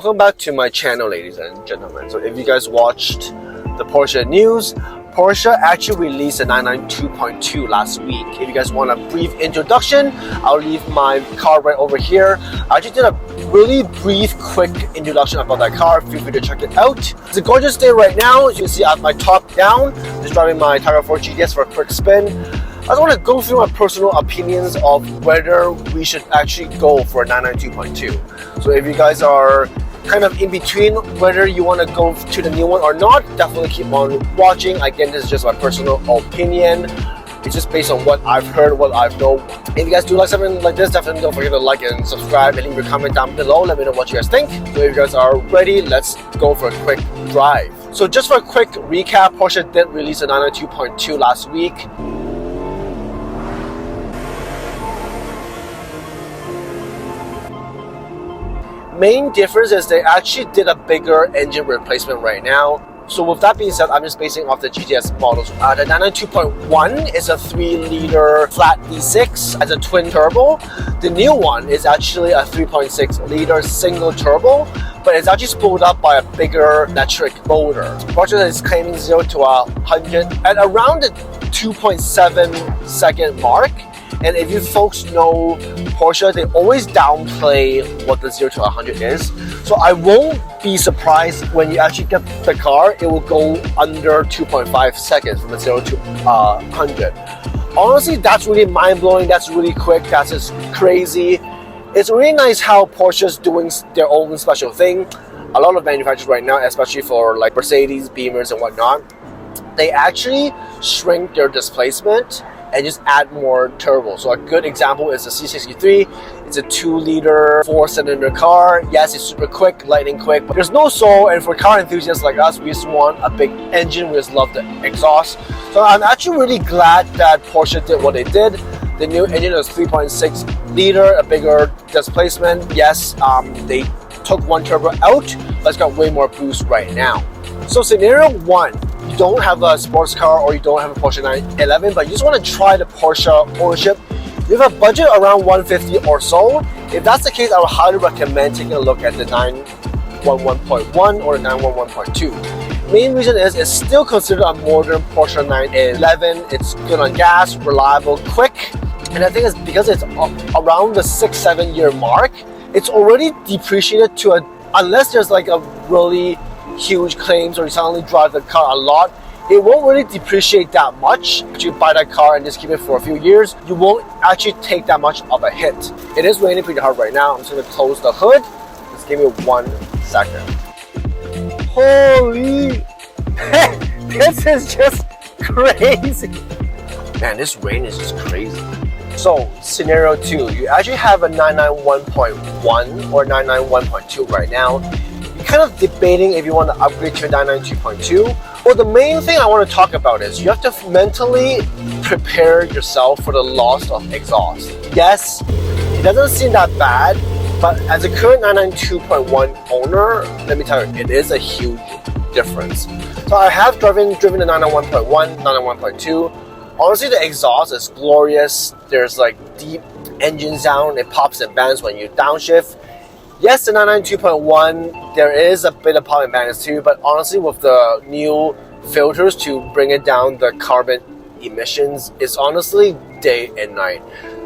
Welcome back to my channel, ladies and gentlemen. So if you guys watched the Porsche news, Porsche actually released a 992.2 last week. If you guys want a brief introduction, I'll leave my car right over here. I just did a really brief, quick introduction about that car. Feel free to check it out. It's a gorgeous day right now. As you can see, I have my top down. Just driving my Tiger 4 GTS for a quick spin. I just want to go through my personal opinions of whether we should actually go for a 992.2. So if you guys are kind of in between whether you want to go to the new one or not, definitely keep on watching. Again, this is just my personal opinion. It's just based on what I've heard, what I've known. If you guys do like something like this, definitely don't forget to like and subscribe and leave your comment down below. Let me know what you guys think. So if you guys are ready, let's go for a quick drive. So just for a quick recap, Porsche did release a 992.2 last week. Main difference is they actually did a bigger engine replacement right now. So with that being said, I'm just basing off the GTS models. The 992.1 is a 3-liter flat V6 as a twin turbo. The new one is actually a 3.6-liter single turbo, but it's actually spooled up by a bigger electric motor. Porsche is claiming 0 to 100 at around the 2.7 second mark. And if you folks know Porsche, they always downplay what the 0 to 100 is. So I won't be surprised when you actually get the car, it will go under 2.5 seconds from the 0 to 100. Honestly, that's really mind-blowing. That's really quick. That's just crazy. It's really nice how Porsche's doing their own special thing. A lot of manufacturers right now, especially for like Mercedes, Beamers and whatnot, they actually shrink their displacement and just add more turbo. So a good example is the C63. It's a 2-liter 4-cylinder car. Yes, it's super quick, lightning quick, but there's no soul. And for car enthusiasts like us, we just want a big engine. We just love the exhaust. So I'm actually really glad that Porsche did what they did. The new engine is 3.6-liter, a bigger displacement. Yes, they took one turbo out, but it's got way more boost right now. So scenario 1. You don't have a sports car or you don't have a Porsche 911, but you just want to try the Porsche ownership. You have a budget around 150 or so. If that's the case, I would highly recommend taking a look at the 911.1 or the 911.2. Main reason is it's still considered a modern Porsche 911. It's good on gas, reliable, quick. And I think it's because it's around the 6-7 year mark, it's already depreciated to unless there's like a really huge claims or you suddenly drive the car a lot, it won't really depreciate that much. If you buy that car and just keep it for a few years, you won't actually take that much of a hit. It is raining pretty hard right now. I'm just going to close the hood. Just give me 1 second. Holy, this is just crazy. Man, this rain is just crazy. So scenario 2, you actually have a 991.1 or 991.2 right now. Kind of debating if you want to upgrade to a 992.2. Well, the main thing I want to talk about is you have to mentally prepare yourself for the loss of exhaust. Yes, it doesn't seem that bad, but as a current 992.1 owner, let me tell you, it is a huge difference. So I have driven the 991.1, 991.2. Honestly, the exhaust is glorious. There's like deep engine sound. It pops and bangs when you downshift. Yes, the 992.1, there is a bit of pop and bangs too, but honestly with the new filters to bring it down the carbon emissions, it's honestly day and night.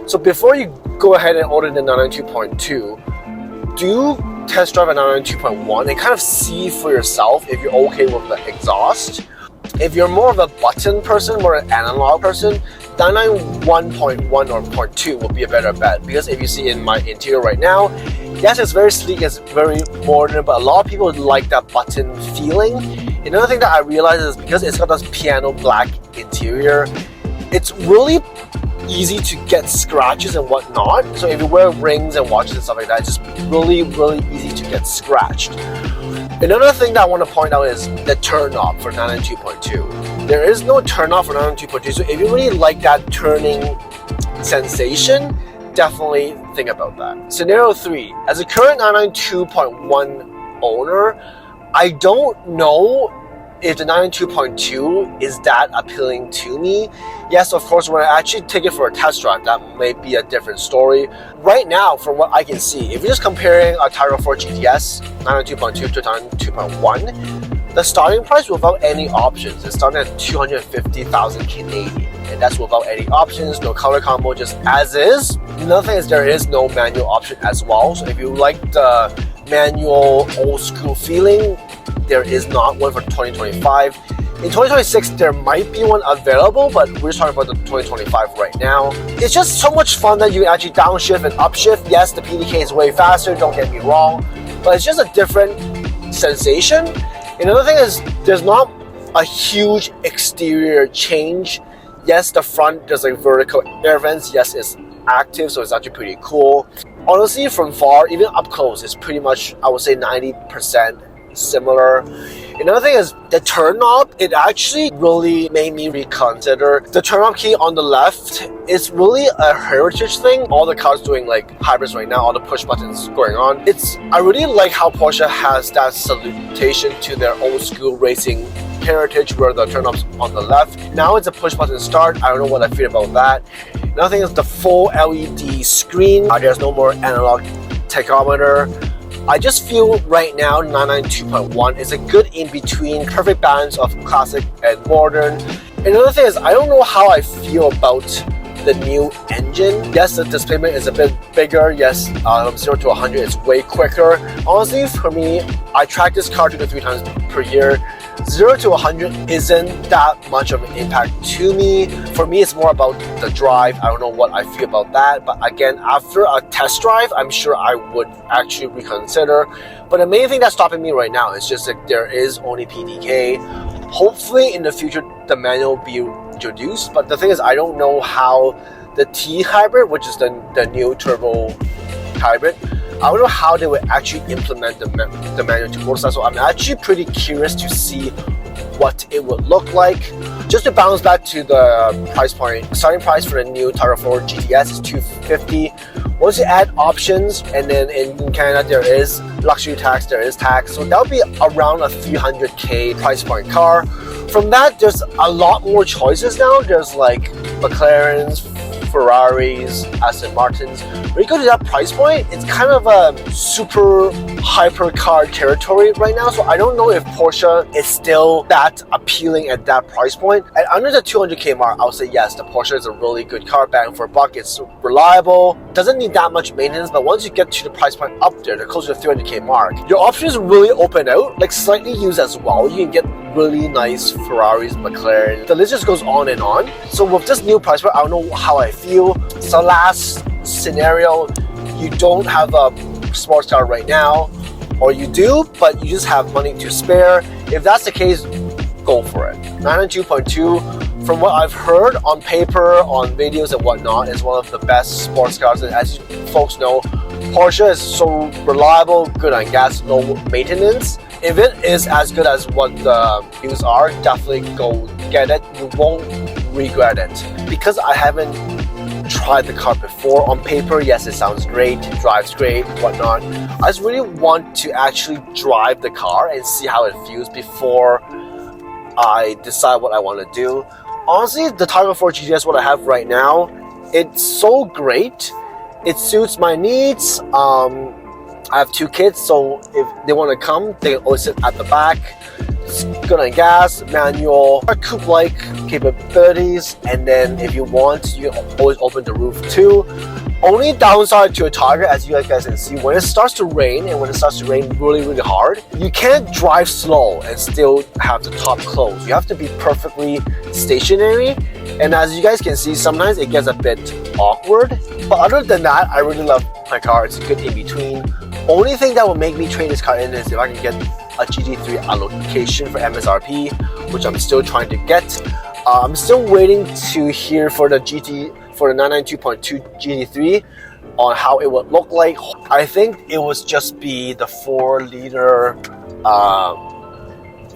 So before you go ahead and order the 992.2, do test drive a 992.1 and kind of see for yourself if you're okay with the exhaust. If you're more of a button person, more an analog person, 991.1 or 0.2 will be a better bet, because if you see in my interior right now, yes, it's very sleek, it's very modern, but a lot of people like that button feeling. Another thing that I realized is because it's got this piano black interior, it's really easy to get scratches and whatnot. So if you wear rings and watches and stuff like that, it's just really easy to get scratched. Another thing that I want to point out is the turn knob for 992.2. There is no turn off for 992.2, so if you really like that turning sensation, definitely think about that. Scenario 3, as a current 992.1 owner, I don't know if the 992.2 is that appealing to me, yes, of course, when I actually take it for a test drive, that may be a different story. Right now, from what I can see, if you're just comparing a Tiger 4 GTS 992.2 to 992.1, the starting price without any options is starting at 250,000 Canadian, and that's without any options, no color combo, just as is. Another thing is there is no manual option as well, so if you like the manual old school feeling, there is not one for 2025. In 2026, there might be one available, but we're talking about the 2025 right now. It's just so much fun that you can actually downshift and upshift. Yes, the PDK is way faster, don't get me wrong, but it's just a different sensation. Another thing is there's not a huge exterior change. Yes, the front, there's like vertical air vents. Yes, it's active, so it's actually pretty cool. Honestly, from far, even up close, it's pretty much, I would say 90% similar. Another thing is the turn knob, it actually really made me reconsider. The turn knob key on the left is really a heritage thing. All the cars doing like hybrids right now, all the push buttons going on. I really like how Porsche has that salutation to their old school racing heritage where the turn knob's on the left. Now it's a push button start. I don't know what I feel about that. Another thing is the full LED screen. There's no more analog tachometer. I just feel right now 992.1 is a good in-between, perfect balance of classic and modern. Another thing is I don't know how I feel about the new engine. Yes, the displacement is a bit bigger. Yes, 0 to 100 is way quicker. Honestly, for me, I track this car 2 to 3 times per year. 0 to 100 isn't that much of an impact to me. For me, it's more about the drive. I don't know what I feel about that. But again, after a test drive, I'm sure I would actually reconsider. But the main thing that's stopping me right now is just that there is only PDK. Hopefully, in the future, the manual will be introduced. But the thing is, I don't know how the T hybrid, which is the new turbo hybrid, I don't know how they would actually implement the manual to motorcycle. So I'm actually pretty curious to see what it would look like. Just to bounce back to the price point, starting price for the new Tiger 4 GTS is $250. Once you add options, and then in Canada there is luxury tax, there is tax, so that would be around a $300K price point car. From that, there's a lot more choices now. There's like McLarens, Ferraris, Aston Martins. When you go to that price point, it's kind of a super hypercar territory right now. So I don't know if Porsche is still that appealing at that price point. And under the 200K mark, I would say yes, the Porsche is a really good car. Bang for a buck, it's reliable, doesn't need that much maintenance. But once you get to the price point up there, the closer to the 300K mark, your options really open out, like slightly used as well. You can get really nice Ferraris, McLaren. The list just goes on and on. So with this new price point, I don't know how I feel. So last scenario, you don't have a sports car right now, or you do, but you just have money to spare. If that's the case, go for it. 992.2, from what I've heard on paper, on videos and whatnot, is one of the best sports cars. And as you folks know, Porsche is so reliable, good on gas, low maintenance. If it is as good as what the reviews are, definitely go get it. You won't regret it. Because I haven't tried the car before, on paper, yes, it sounds great, drives great, whatnot. I just really want to actually drive the car and see how it feels before I decide what I want to do. Honestly, the Tiger 4 GTS, what I have right now, it's so great. It suits my needs. I have 2 kids, so if they want to come, they can always sit at the back. It's good on gas, manual, coupe-like capabilities, and then if you want, you can always open the roof too. Only downside to a Tiger, as you guys can see, when it starts to rain, and when it starts to rain really, really hard, you can't drive slow and still have the top closed. You have to be perfectly stationary, and as you guys can see, sometimes it gets a bit awkward. But other than that, I really love my car. It's a good in-between. Only thing that will make me trade this car in is if I can get a GT3 allocation for MSRP, which I'm still trying to get. I'm still waiting to hear for the 992.2 GT3 on how it would look like. I think it would just be the 4-liter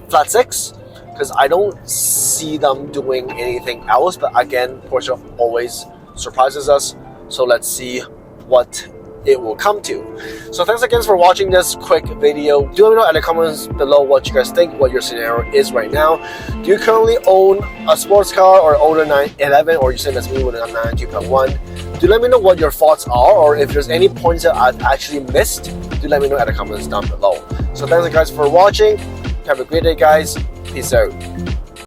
flat 6, because I don't see them doing anything else. But again, Porsche always surprises us. So let's see what it will come to. So thanks again for watching this quick video. Do let me know in the comments below what you guys think, what your scenario is right now. Do you currently own a sports car or own a 911, or you same as me with a 992.1? Do let me know what your thoughts are, or if there's any points that I've actually missed, do let me know in the comments down below. So thanks guys for watching. Have a great day guys. Peace out.